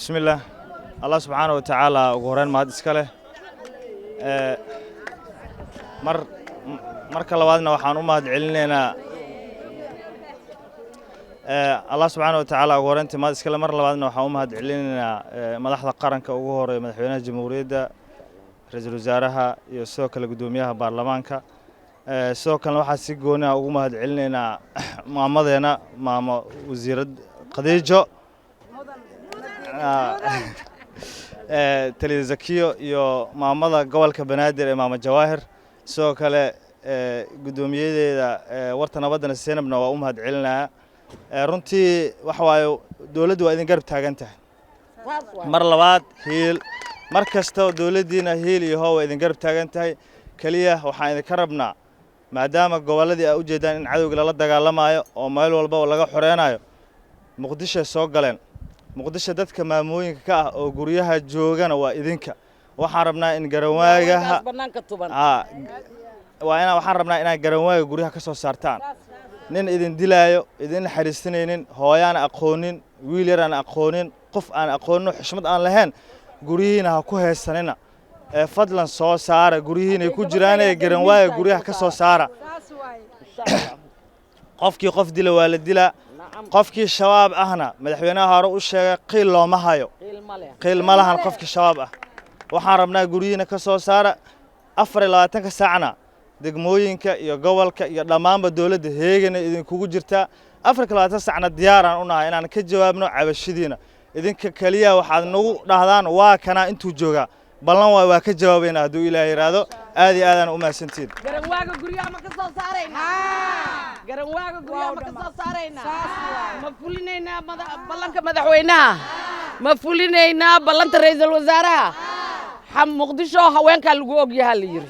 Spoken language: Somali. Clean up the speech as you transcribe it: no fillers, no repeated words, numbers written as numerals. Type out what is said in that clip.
بسم الله الله سبحانه وتعالى وقرن ما هاد إسكاله marka labaadna waxaan u mahad celinaynaa Allah subhanahu wa ta'ala ugu horeyntii maad iskale mar labaadna waxaan u mahad celinaynaa madaxda qaranka ugu horeeya madaxweynaha jamhuuriyadda ra'iisul wasaaraha iyo sidoo kale gudoomiyaha baarlamaanka sidoo kale waxaan si gooni ah ugu mahad celinaynaa maamadeena maamo wasiirad Khadiijo taliye Zakiyo iyo maamada gobolka Banaadir ee maama Jawaahir sidoo kale gudoomiyadeeda warta nabadana Seenabna waa u mahad celinaa runtii wax waayo dawladdu waa idin garab taagan tahay mar labaad hiil mar kasta dawladdiina hiil iyo hoow idin garab taagan tahay kaliya waxaan idin ka rabnaa maadaama goboladii ay u jeedaan in cadawga la dagaalamayo oo meel walba laga xoreynayo Muqdisho soo galeen Muqdisho dadka maamooyinka ka ah oo guryaha joogana waa idinka waxaan rabnaa in garawaaga waxaan rabnaa inay garawaaga guryaha ka soo saartaan nin idin dilaayo idin xariistanaynin hooyaan aqoonin wiil yar aan aqoonin qof aan aqoonin xushmad aan lahayn gurihiina ha ku heesanina fadlan soo saara gurihiina ku jiraan ee garawaaga guryaha ka soo saara qofkii qof dila waa la dilaa qofkii shabaab ahna madaxweynaha hore u sheegay qiil looma hayo qiil ma lahan qofkii shabaab ah waxaan rabnaa gurihiina ka soo saara 24 saacna degmooyinka iyo gobolka iyo dhamaanba dawladda heegana idin kugu jirta 24 saacna diyaaraan u nahay inaan ka jawaabno cabashidiina idinka kaliya waxaad nagu dhahdaan waa kana intuu jooga ballan waa ka jawaabayna haduu Ilaahay yiraahdo aad iyo aad aan u mahadsantiin garawaaga guryaha ma ka soo saarayna garawaaga guryaha ma ka soo saarayna ma fulinayna ballanka madaxweynaha ma fulinayna ballanta ra'iisul wasaaraha Muqdisho haweenka lagu og yahay la yiri